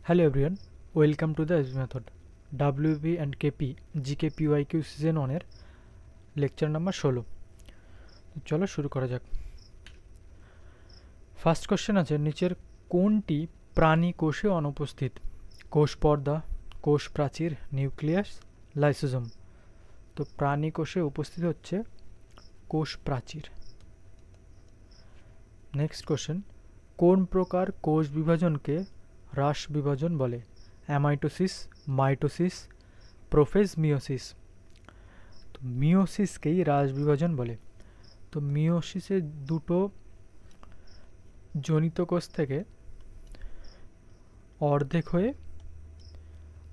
Hello everyone, welcome to the SB method. WP and KP GKPYQ season 1 এর lecture number 16। চলো শুরু করা যাক। ফার্স্ট কোশ্চেন আছে, নিচের কোনটি প্রাণী কোষে অনুপস্থিত? কোষ পর্দা, কোষ প্রাচীর, নিউক্লিয়াস, লাইসোজোম। তো প্রাণী কোষে উপস্থিত হচ্ছে কোষ প্রাচীর। নেক্সট কোশ্চেন, কোন প্রকার কোষ বিভাজনকে হ্রাস বিভাজন বলে? Amitosis, mitosis, prophase, meiosis. তো মিওসিসকেই হ্রাস বিভাজন বলে। তো মিওসিসে দুটো জনিত কোষ থেকে অর্ধেক হয়ে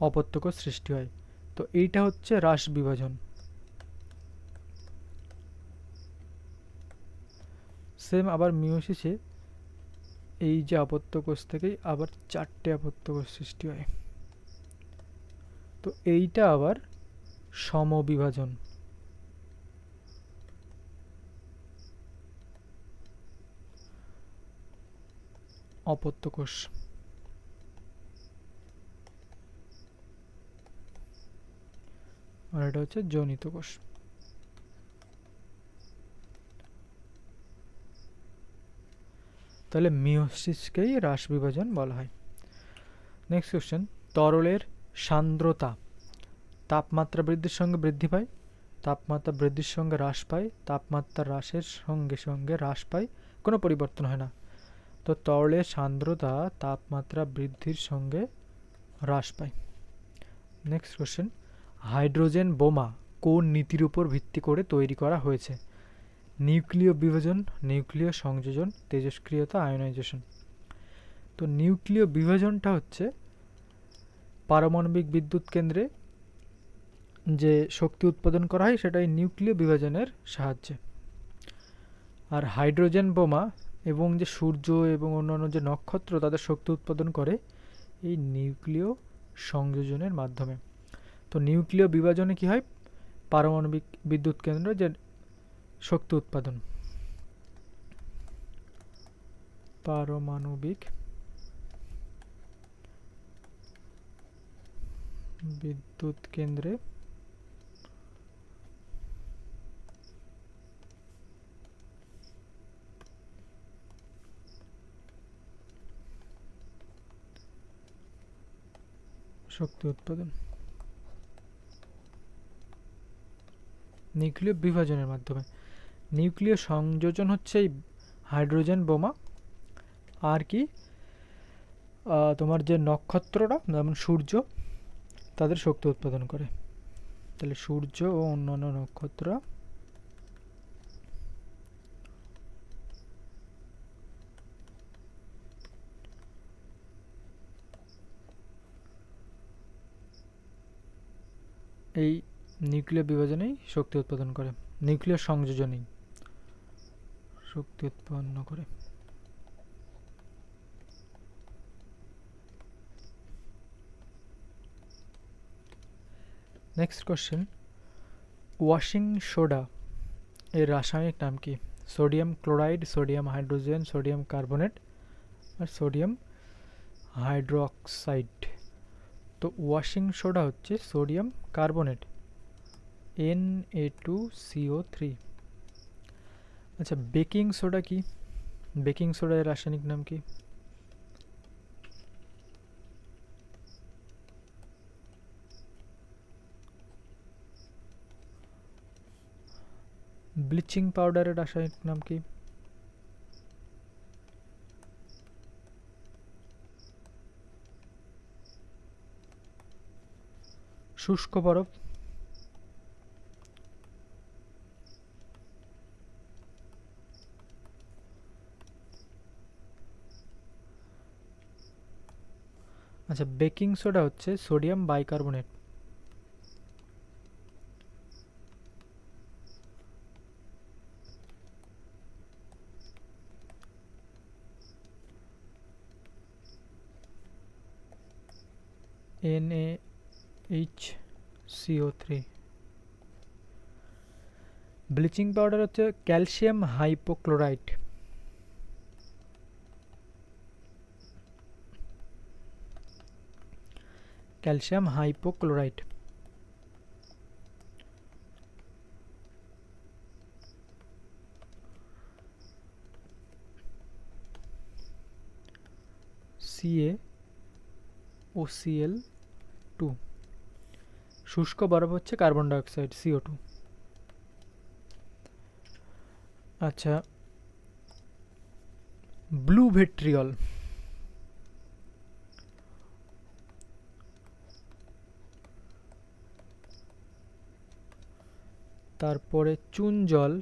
অপত্য কোষ সৃষ্টি হয়। তো এইটা হচ্ছে হ্রাস বিভাজন। সেম আবার মিওসিসে এই যে অপত্য কোষ থেকেই আবার চারটে অপত্য কোষ সৃষ্টি হয়। তো এইটা আবার সমবিভাজন। অপত্য কোষ। আর এটা হচ্ছে জনিত কোষ। তাহলে মিওসিসকেই হ্রাস বিভাজন বলা হয়। নেক্সট কোশ্চেন, তরলের সান্দ্রতা তাপমাত্রা বৃদ্ধির সঙ্গে বৃদ্ধি পায়, তাপমাত্রা বৃদ্ধির সঙ্গে হ্রাস পায়, তাপমাত্রা হ্রাসের সঙ্গে সঙ্গে হ্রাস পায়, কোনো পরিবর্তন হয় না। তো তরলের সান্দ্রতা তাপমাত্রা বৃদ্ধির সঙ্গে হ্রাস পায়। নেক্সট কোশ্চেন, হাইড্রোজেন বোমা কোন নীতির উপর ভিত্তি করে তৈরি করা হয়েছে? নিউক্লিয় বিভাজন, নিউক্লিয় সংযোজন, তেজস্ক্রিয়তা, আয়নাইজেশন। তো নিউক্লিয় বিভাজনটা হচ্ছে পারমাণবিক বিদ্যুৎ কেন্দ্রে যে শক্তি উৎপাদন করা হয় সেটাই নিউক্লিয় বিভাজনের সাহায্যে। আর হাইড্রোজেন বোমা এবং যে সূর্য এবং অন্যান্য যে নক্ষত্র তাদের শক্তি উৎপাদন করে এই নিউক্লিয় সংযোজনের মাধ্যমে। তো নিউক্লিয় বিভাজনে কি হয়? পারমাণবিক বিদ্যুৎ কেন্দ্র যে শক্তি উৎপাদন, পারমাণবিক বিদ্যুৎ কেন্দ্রে শক্তি উৎপাদন নিউক্লিয় বিভাজনের মাধ্যমে। নিউক্লিয় সংযোজন হচ্ছে এই হাইড্রোজেন বোমা আর কি তোমার যে নক্ষত্ররা যেমন সূর্য তাদের শক্তি উৎপাদন করে। তাহলে সূর্য ও অন্যান্য নক্ষত্র এই নিউক্লিয় বিভাজনেই শক্তি উৎপাদন করে, নিউক্লিয় সংযোজনেই শক্তি উৎপন্ন করে। নেক্সট কোশ্চেন, ওয়াশিং সোডা এর রাসায়নিক নাম কি? Sodium chloride, sodium hydrogen, sodium carbonate আর সোডিয়াম হাইড্রোক্সাইড। তো ওয়াশিং সোডা হচ্ছে সোডিয়াম কার্বনেট, Na2CO3। আচ্ছা, বেকিং সোডা কি? বেকিং সোডা এর রাসায়নিক নাম কি? ব্লিচিং পাউডারের রাসায়নিক নাম কি? শুষ্ক বরফ। আচ্ছা, বেকিং সোডা হচ্ছে sodium bicarbonate. NaHCO3। Bleaching powder হচ্ছে calcium hypochlorite. Calcium hypochlorite. CaOCl2। শুষ্ক বরফ হচ্ছে কার্বন ডাইঅক্সাইড CO2। আচ্ছা, ব্লু ভিট্রিয়ল, তারপরে চুন জল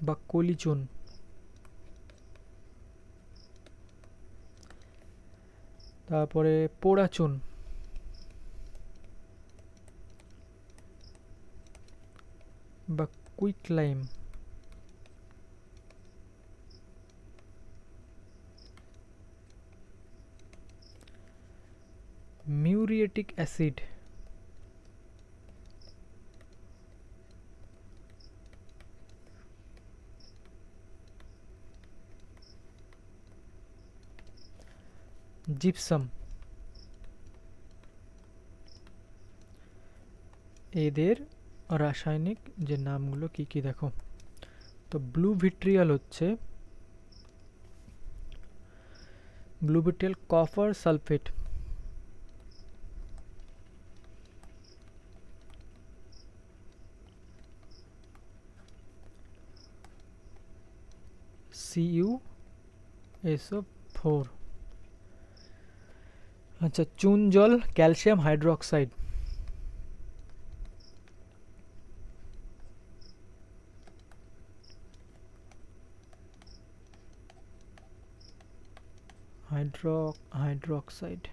বা কলিচুন, তারপরে পোড়া চুন, বা কুইকলাইম, মিউরিয়েটিক অ্যাসিড, জিপসাম। এদের রাসায়নিক যে নামগুলো কি কি দেখো। তো ব্লু ভিট্রিয়াল হচ্ছে কপার সালফেট, CuSO4। আচ্ছা, চুন জল ক্যালসিয়াম হাইড্রোক্সাইড, হাইড্রোক্সাইড।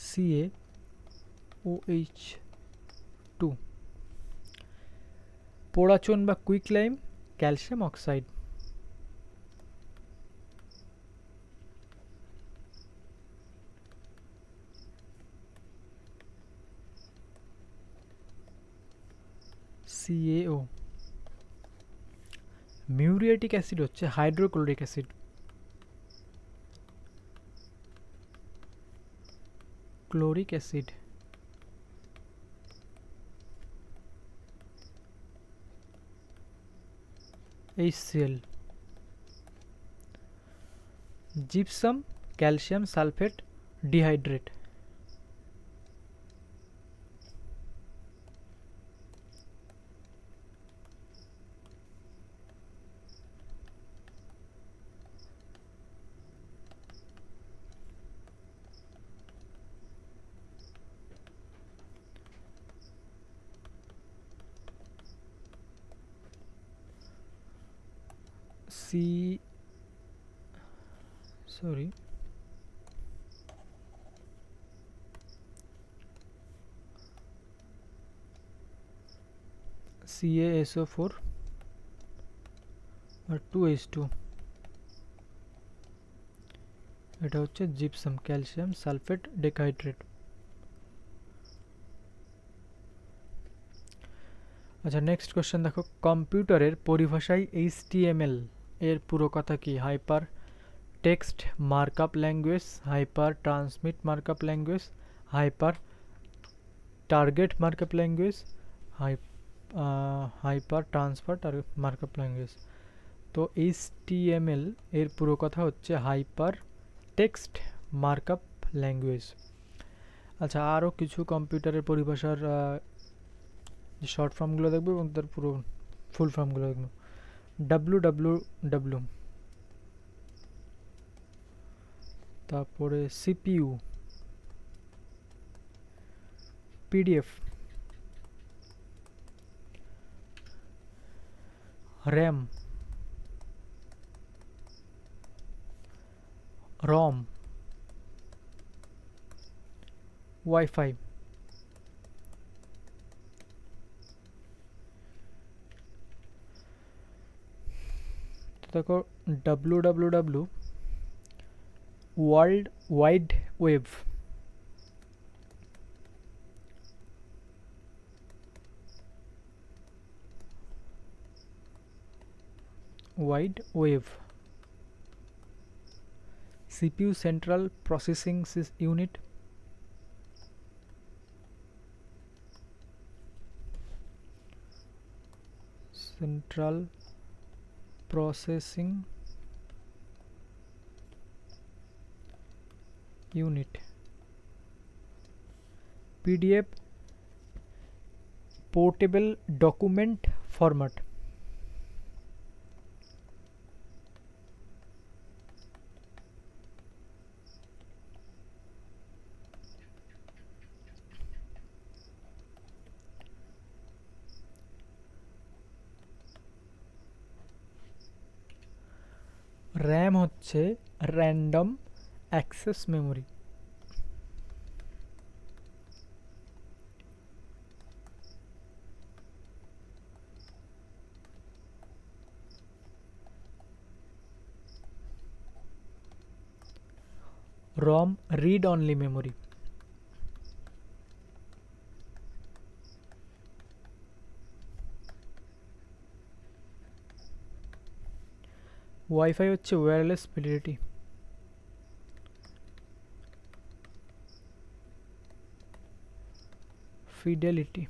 CaOH2। পোড়া চুন বা quicklime calcium oxide. CaO। Muriatic acid হচ্ছে hydrochloric acid. Chloric acid. HCl। Gypsum calcium sulphate dihydrate. CaSO4 আর 2H2, এটা হচ্ছে জিপসাম ক্যালসিয়াম সালফেট ডিহাইড্রেট। আচ্ছা, নেক্সট কোশ্চেন দেখো, কম্পিউটারের পরিভাষায় HTML এর পুরো কথা কি? Hyper text markup language, hyper transmit markup language, hyper target markup language, hyper transfer markup language. তো HTML এর পুরো কথা হচ্ছে হাইপার টেক্সট মার্কআপ ল্যাঙ্গুয়েজ। আচ্ছা, আরও কিছু কম্পিউটারের পরিভাষার শর্ট ফর্মগুলো দেখবো এবং তার পুরো ফুল ফর্মগুলো দেখবো। WWW, তারপরে CPU, PDF, RAM, ROM, Wi-Fi। তো দেখো, WWW world wide web, wide wave. CPU central processing unit. Central processing unit. PDF portable document format. RAM হচ্ছে random access memory. ROM read only memory. WiFi হচ্ছে wireless fidelity. Fidelity.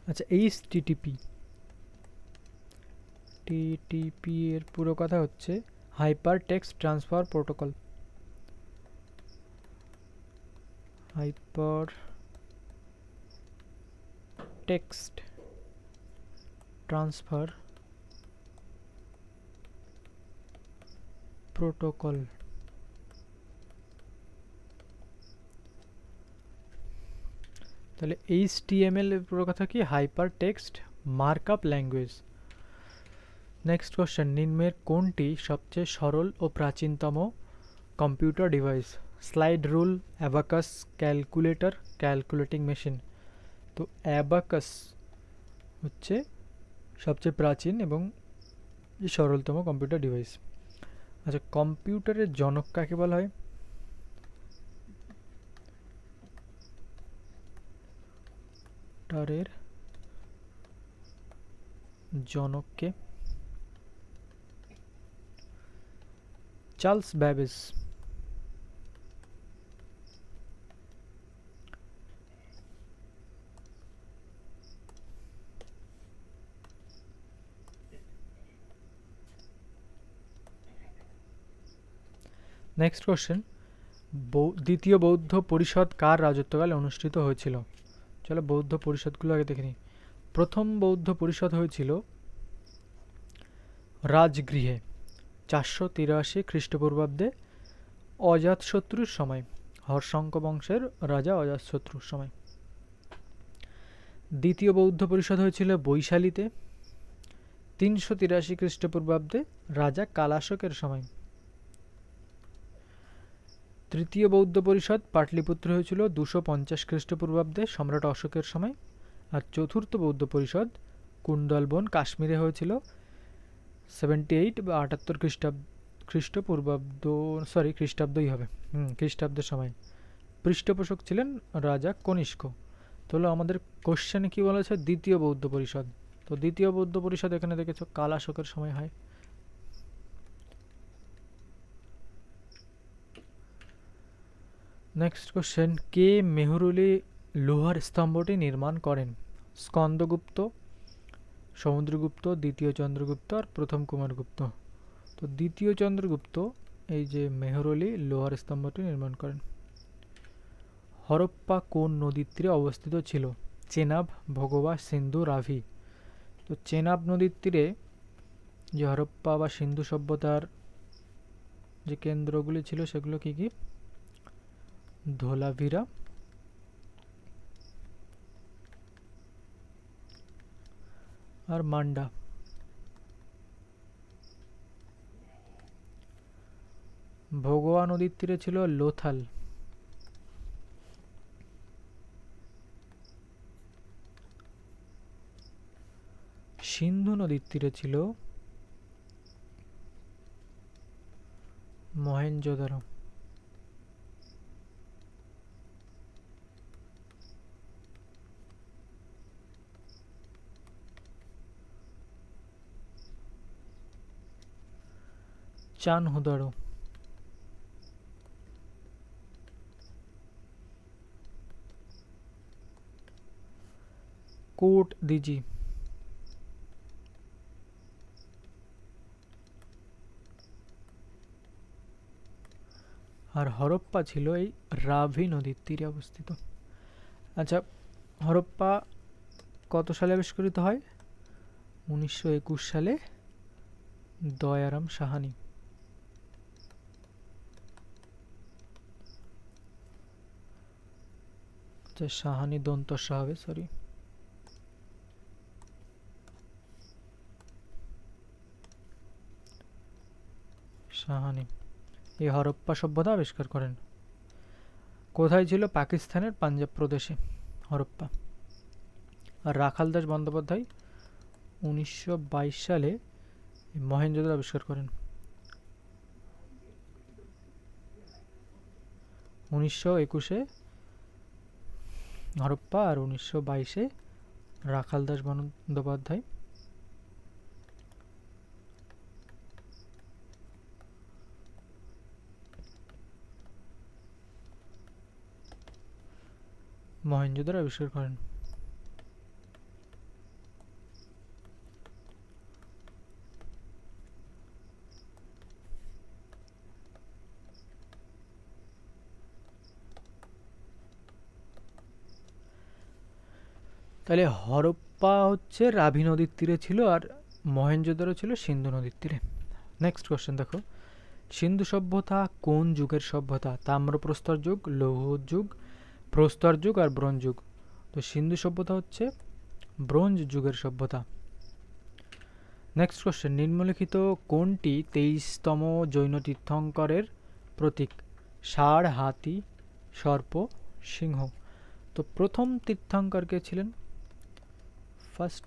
আচ্ছা, HTTP. TTP এর পুরো কথা হচ্ছে hyper text transfer protocol. Hyper text transfer protocol. তাহলে HTML এর পুরো কথা কি? Hyper text markup language. Next question, নিম্নের কোনটি সবচেয়ে সরল ও প্রাচীনতম computer device? Slide rule, abacus, calculator, calculating machine. তো অ্যাবাকাস হচ্ছে সবচেয়ে প্রাচীন এবং সরলতম কম্পিউটার ডিভাইস। আচ্ছা, কম্পিউটারের জনক কাকে বলা হয়? কম্পিউটারের জনককে চার্লস ব্যাবেজ। নেক্সট কোশ্চেন, দ্বিতীয় বৌদ্ধ পরিষদ কার রাজত্বকালে অনুষ্ঠিত হয়েছিল? চলো বৌদ্ধ পরিষদগুলো আগে দেখে নিই। প্রথম বৌদ্ধ পরিষদ হয়েছিল রাজগৃহে 483 খ্রিস্টপূর্বাব্দে অজাতশত্রুর সময়, হর্ষঙ্ক বংশের রাজা অজাতশত্রুর সময়। দ্বিতীয় বৌদ্ধ পরিষদ হয়েছিল বৈশালীতে 383 খ্রিস্টপূর্বাব্দে রাজা কালাশকের সময়। তৃতীয় বৌদ্ধ পরিষদ পাটলিপুত্র হয়েছিল 250 খ্রিস্টপূর্বাব্দে সম্রাট অশোকের সময়। আর চতুর্থ বৌদ্ধ পরিষদ কুণ্ডলবন কাশ্মীরে হয়েছিল 78 বা 78 খ্রিস্টাব্দই হবে, খ্রিস্টাব্দের সময়। পৃষ্ঠপোষক ছিলেন রাজা কনিষ্ক। তাহলে আমাদের কোশ্চেনে কি বলা হয়েছে? দ্বিতীয় বৌদ্ধ পরিষদ। তো দ্বিতীয় বৌদ্ধ পরিষদ এখানে দেখেছো কালাশোকের সময় হয়। নেক্সট কোশ্চেন, কে মেহরুলি লোহার স্তম্ভটি নির্মাণ করেন? স্কন্দগুপ্ত, সমুদ্রগুপ্ত, দ্বিতীয় চন্দ্রগুপ্ত আর প্রথম কুমারগুপ্ত। তো দ্বিতীয় চন্দ্রগুপ্ত এই যে মেহরুলি লোহার স্তম্ভটি নির্মাণ করেন। হরপ্পা কোন নদীর তীরে অবস্থিত ছিল? চেনাব, ভগবা, সিন্ধু, রাভি। তো চেনাব নদীর তীরে যে হরপ্পা বা সিন্ধু সভ্যতার যে কেন্দ্রগুলি ছিল সেগুলো কি কি? ধোলাভিরা, আর মান্ডা। ভগোয়া নদীর তীরে ছিল লোথাল। সিন্ধু নদীর তীরে ছিল মহেঞ্জোদারো। চান হুদাড়ো, কোট দিজি। আর হরপ্পা ছিল এই রাভি নদীর তীরে অবস্থিত। আচ্ছা, হরপ্পা কত সালে আবিষ্কৃত হয়? 1921 সালে, দয়ারাম সাহানি। আচ্ছা, সাহানি দন্তস্ব হবে, সরি। সাহানি এই হরপ্পা সভ্যতা আবিষ্কার করেন। কোথায় ছিল? পাকিস্তানের পাঞ্জাব প্রদেশে হরপ্পা। আর রাখাল দাস বন্দ্যোপাধ্যায় 1922 সালে মহেঞ্জোদারো আবিষ্কার করেন। 1921-এ হরপ্পা আর 1922-এ রাখাল দাস বন্দ্যোপাধ্যায়। মহেঞ্জোদারো আবিষ্কার করেন। তাহলে হরপ্পা হচ্ছে রাভি নদীর তীরে ছিল, আর মহেঞ্জোদারো ছিল সিন্ধু নদীর তীরে। নেক্সট কোশ্চেন দেখো, সিন্ধু সভ্যতা কোন যুগের সভ্যতা? তাম্রপ্রস্তর যুগ, লৌহ যুগ, প্রস্তর যুগ আর ব্রোঞ্জ যুগ। তো সিন্ধু সভ্যতা হচ্ছে ব্রোঞ্জ যুগের সভ্যতা। নেক্সট কোশ্চেন, নিম্নলিখিত কোনটি 23তম জৈন তীর্থঙ্করের প্রতীক? ষাঁড়, হাতি, সর্প, সিংহ। তো প্রথম তীর্থঙ্কর কে ছিলেন? ফার্স্ট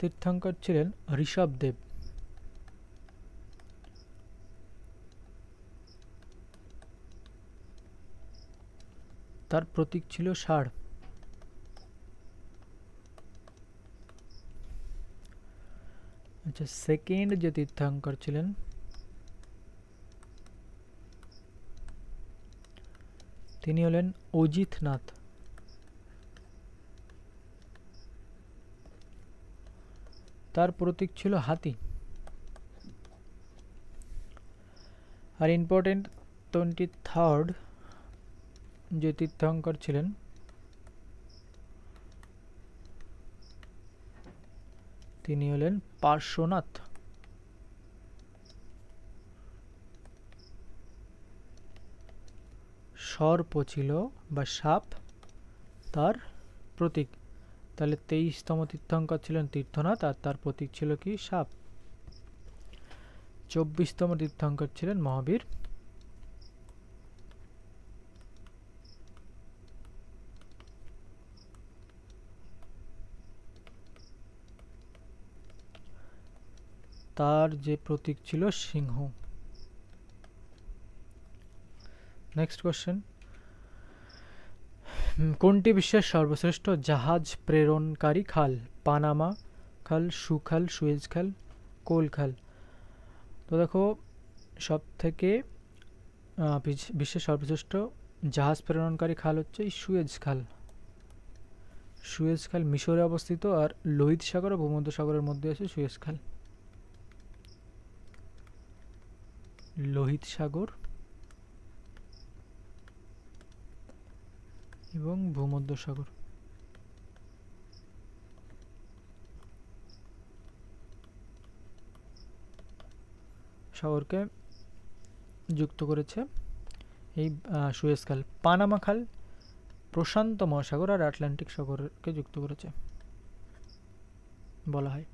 তীর্থঙ্কর ছিলেন ঋষভদেব। তার প্রতীক ছিল ষাঁড়। আচ্ছা, সেকেন্ড যে তীর্থঙ্কর ছিলেন তিনি হলেন অজিতনাথ। তার প্রতীক ছিল হাতি। আর ইম্পর্টেন্ট 23rd যে তীর্থঙ্কর ছিলেন তিনি হলেন পার্শ্বনাথ। সর্প ছিল বা সাপ তার প্রতীক। তাহলে 23তম তীর্থঙ্কর ছিলেন তীর্থনাথ, আর তার প্রতীক ছিল কি? সাপ। 24তম তীর্থঙ্কর ছিলেন মহাবীর। তার যে প্রতীক ছিল সিংহ। নেক্সট কোশ্চেন, কোনটি বিশ্বের সর্বশ্রেষ্ঠ জাহাজ প্রেরণকারী খাল? পানামা খাল, সুখাল, সুয়েজ খাল, কোল খাল। তো দেখো, সব থেকে বিশ্বের সর্বশ্রেষ্ঠ জাহাজ প্রেরণকারী খাল হচ্ছে সুয়েজ খাল। সুয়েজ খাল মিশরে অবস্থিত, আর লোহিত সাগর ও ভূমধ্যসাগরের মধ্যে আছে সুয়েজ খাল। লোহিত সাগর এবং ভূমধ্যসাগর। সাগরকে যুক্ত করেছে এই সুয়েজ খাল। পানামা খাল প্রশান্ত মহাসাগর আর আটলান্টিক সাগরকে যুক্ত করেছে বলা হয়।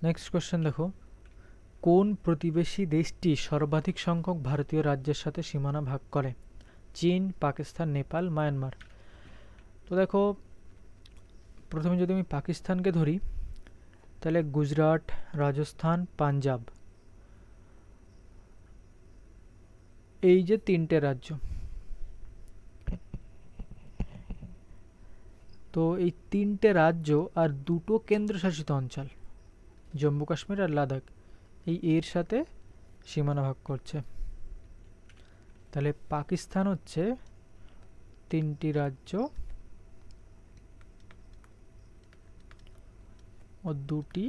নেক্সট কোশ্চেন দেখো, কোন প্রতিবেশী দেশটি সর্বাধিক সংখ্যক ভারতীয় রাজ্যের সাথে সীমানা ভাগ করে? চীন, পাকিস্তান, নেপাল, মায়ানমার। তো দেখো, প্রথমে যদি আমি পাকিস্তানকে ধরি, তাহলে গুজরাট, রাজস্থান, পাঞ্জাব, এই যে তিনটে রাজ্য, তো এই তিনটে রাজ্য আর দুটো কেন্দ্রশাসিত অঞ্চল, জম্মু কাশ্মীর আর লাদাখ, এই এর সাথে সীমানা ভাগ করছে। তাহলে পাকিস্তান হচ্ছে তিনটি রাজ্য ও দুটি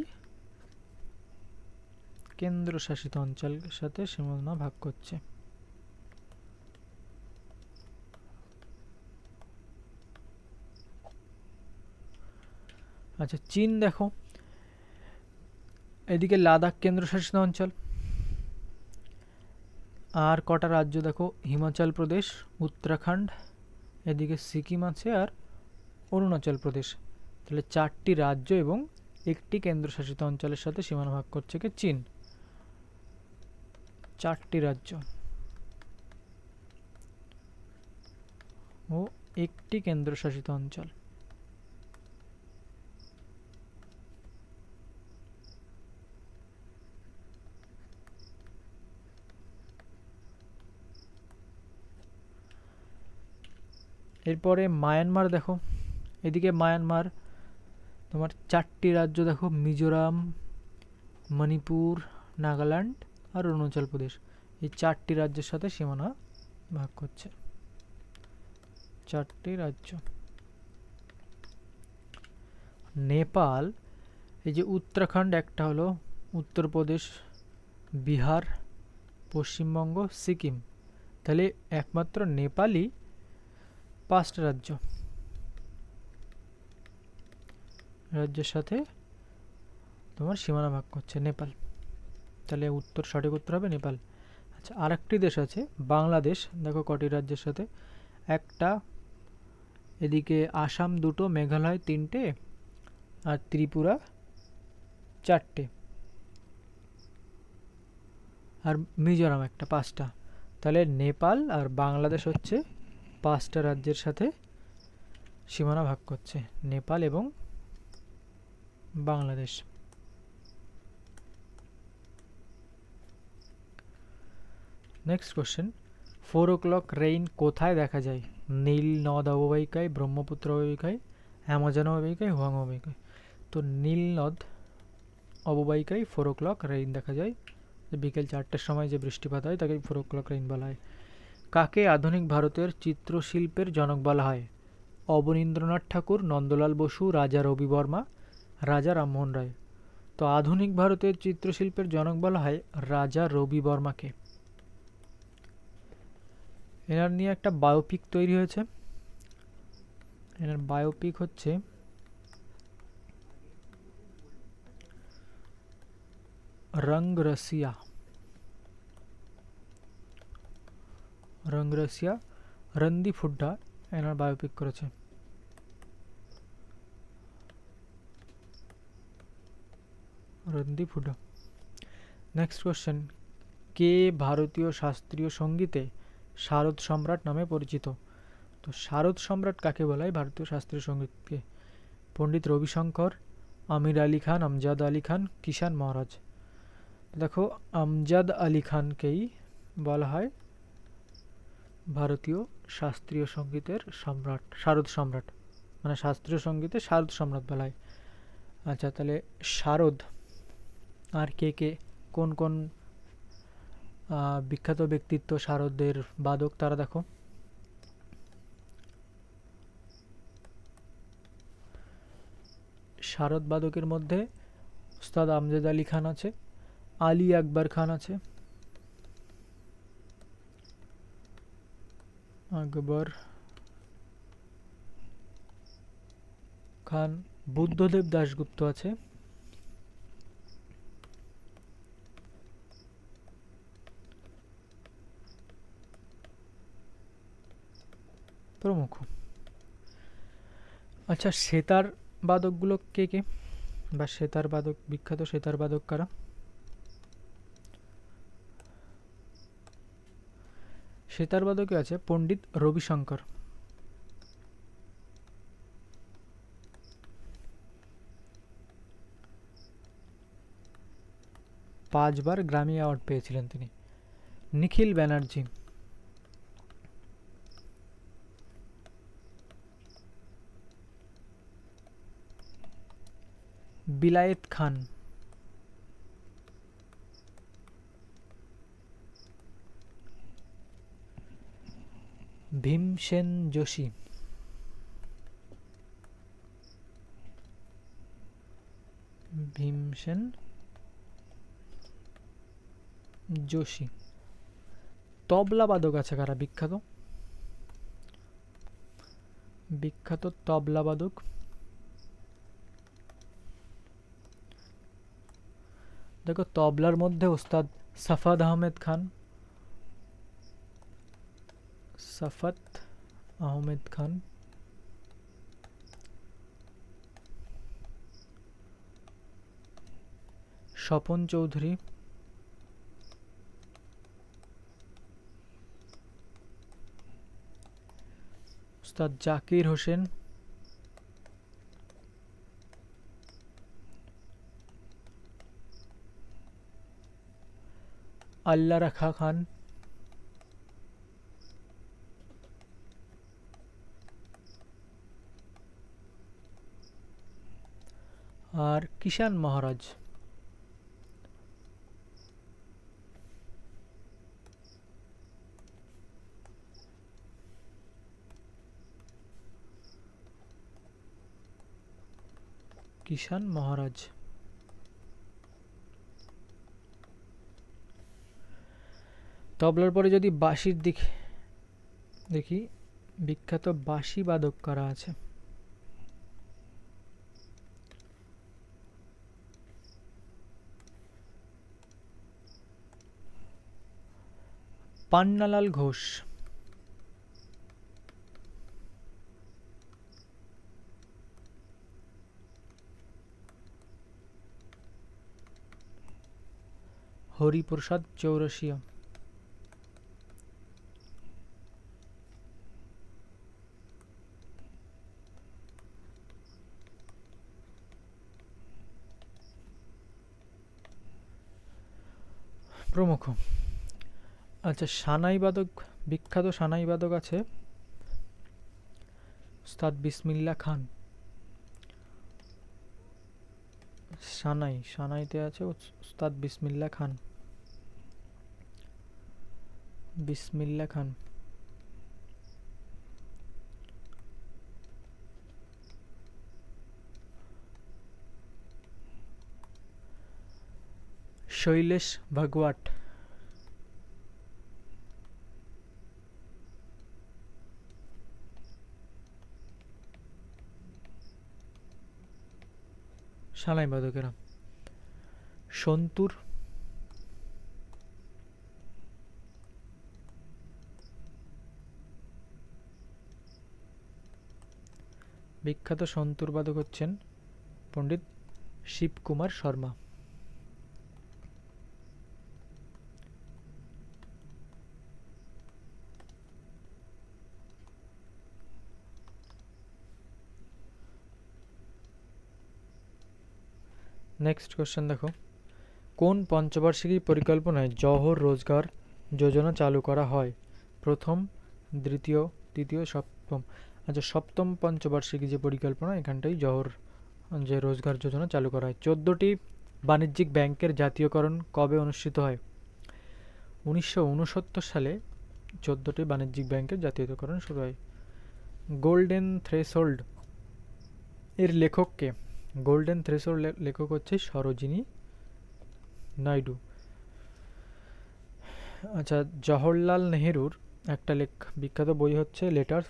কেন্দ্রশাসিত অঞ্চলের সাথে সীমানা ভাগ করছে। আচ্ছা, চীন দেখো, এদিকে লাদাখ কেন্দ্রশাসিত অঞ্চল, আর কটা রাজ্য দেখো, হিমাচল প্রদেশ, উত্তরাখণ্ড, এদিকে সিকিম আছে, আর অরুণাচল প্রদেশ। তাহলে চারটি রাজ্য এবং একটি কেন্দ্রশাসিত অঞ্চলের সাথে সীমানা ভাগ করছে কি চীন। চারটি রাজ্য ও একটি কেন্দ্রশাসিত অঞ্চল। এরপরে মায়ানমার দেখো, এদিকে মায়ানমার তোমার চারটি রাজ্য দেখো, মিজোরাম, মণিপুর, নাগাল্যান্ড আর অরুণাচল প্রদেশ, এই চারটি রাজ্যের সাথে সীমানা ভাগ করছে। চারটি রাজ্য। নেপাল, এই যে উত্তরাখণ্ড একটা হলো, উত্তরপ্রদেশ, বিহার, পশ্চিমবঙ্গ, সিকিম, তাহলে একমাত্র নেপালই পাঁচটা রাজ্যের সাথে তোমার সীমানা ভাগ করছে নেপাল। তাহলে সঠিক উত্তর হবে নেপাল। আচ্ছা, আর একটি দেশ আছে বাংলাদেশ, দেখো কটি রাজ্যের সাথে, একটা, এদিকে আসাম দুটো, মেঘালয় তিনটে, আর ত্রিপুরা চারটে, আর মিজোরাম একটা, পাঁচটা। তাহলে নেপাল আর বাংলাদেশ হচ্ছে পাঁচটা রাজ্যের সাথে সীমানা ভাগ করছে, নেপাল এবং Bangladesh. Next question, 4 o'clock rain কোথায় দেখা যায়? নীল নদ অববাহিকায়, ব্রহ্মপুত্র অববাহিকায়, অ্যামাজন অববাহিকায়, হুয়াং অববাহিকায়। তো নীল নদ অববাহিকায় 4 o'clock রেইন দেখা যায়, বিকেল 4টের সময় যে বৃষ্টিপাত হয় তাকে 4 o'clock রেইন বলা হয়। কাকে আধুনিক ভারতের চিত্রশিল্পের জনক বলা হয়? অবনীন্দ্রনাথ ঠাকুর, নন্দলাল বসু, রাজা রবি বর্মা, রাজা রামমোহন রায়। তো আধুনিক ভারতের চিত্রশিল্পের জনক বলা হয় রাজা রবি বর্মাকে। এনার নিয়ে একটা বায়োপিক তৈরি হয়েছে, এনার বায়োপিক হচ্ছে রংরসিয়া। রণদীপ হুড্ডা এনার বায়োপিক করেছে। রণদীপ হুড্ডা। নেক্সট কোশ্চেন, কে ভারতীয় শাস্ত্রীয় সঙ্গীতে শারদ সম্রাট নামে পরিচিত? তো শারদ সম্রাট কাকে বলা হয় ভারতীয় শাস্ত্রীয় সঙ্গীতকে? পণ্ডিত রবিশঙ্কর, আমির আলী খান, আমজাদ আলী খান, কিষান মহারাজ। দেখো, আমজাদ আলী খানকেই বলা হয় ভারতীয় শাস্ত্রীয় সঙ্গীতের সম্রাট, শারদ সম্রাট, মানে শাস্ত্রীয় সঙ্গীতে শারদ সম্রাট বলা হয়। আচ্ছা, তাহলে শারদ আর কে কোন কোন বিখ্যাত ব্যক্তিত্ব শারদের বাদক তারা দেখো। শারদ বাদকের মধ্যে উস্তাদ আমজাদ আলী খান আছে, আলী আকবর খান আছে, আকবর খান, বুদ্ধদেব দাশগুপ্ত আছে, প্রমুখ। আচ্ছা, সেতার বাদকগুলো কে বা সেতার বাদক, বিখ্যাত সেতার বাদক কারা? সেতার বাদকে আছে পণ্ডিত রবিশঙ্কর। 5 বার গ্র্যামি অ্যাওয়ার্ড পেয়েছিলেন তিনি। নিখিল ব্যানার্জি। বিলায়েত খান। ভীমসেন যোশী। ভীমসেন যোশী। তবলা বাদক আছে কারা বিখ্যাত? বিখ্যাত তবলা বাদক দেখো, তবলার মধ্যে ওস্তাদ সাফাত আহমেদ খান। সাফাত আহমেদ খান। স্বপন চৌধুরী। ওস্তাদ জাকির হোসেন। আল্লাহ রাখা খান। আর কিষান মহারাজ। কিষান মহারাজ। তবলার পরে যদি বাঁশির দিক দেখি, বিখ্যাত বাঁশি বাদক কারা আছে? পান্নালাল ঘোষ। হরিপ্রসাদ চৌরসিয়া। প্রমুখ। আচ্ছা, সানাই বাদক, বিখ্যাত সানাই বাদক আছে উস্তাদ বিসমিল্লাহ খান। সানাইতে আছে উস্তাদ বিসমিল্লাহ খান। বিসমিল্লাহ খান। শৈলেশ ভাগওয়াট। সানাই বাদকেরা। সন্তুর। বিখ্যাত সন্তুর বাদক হচ্ছেন পণ্ডিত শিবকুমার শর্মা। নেক্সট কোশ্চেন দেখো, কোন পঞ্চবার্ষিকী পরিকল্পনায় জওহর রোজগার যোজনা চালু করা হয়? প্রথম, দ্বিতীয়, তৃতীয়, সপ্তম। আচ্ছা, সপ্তম পঞ্চবার্ষিকী যে পরিকল্পনা, এখানটাই জওহর যে রোজগার যোজনা চালু করা হয়। 14টি বাণিজ্যিক ব্যাংকের জাতীয়করণ কবে অনুষ্ঠিত হয়? 1969 সালে 14টি বাণিজ্যিক ব্যাংকের জাতীয়করণ শুরু হয়। গোল্ডেন থ্রেশহোল্ড এর লেখক কে? গোল্ডেন থ্রেশহোল্ড লেখক হচ্ছে সরোজিনী নাইডু। আচ্ছা, জওহরলাল নেহেরুর একটা বিখ্যাত বই হচ্ছে letter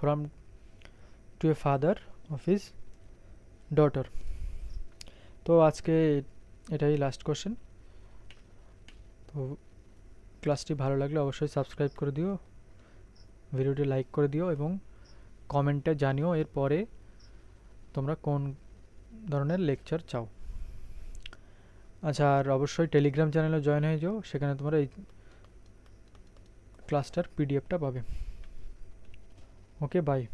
from to a father of his daughter. তো আজকে এটাই লাস্ট কোশ্চেন। তো ক্লাসটি ভালো লাগলে অবশ্যই সাবস্ক্রাইব করে দিও, ভিডিওটি লাইক করে দিও এবং কমেন্টে জানিও এরপরে তোমরা কোন ধরনের লেকচার চাও। আচ্ছা, আর অবশ্যই টেলিগ্রাম চ্যানেলে জয়েন হয়ে যাও, সেখানে তোমরা এই ক্লাসটার পিডিএফটা পাবে। ওকে, বাই।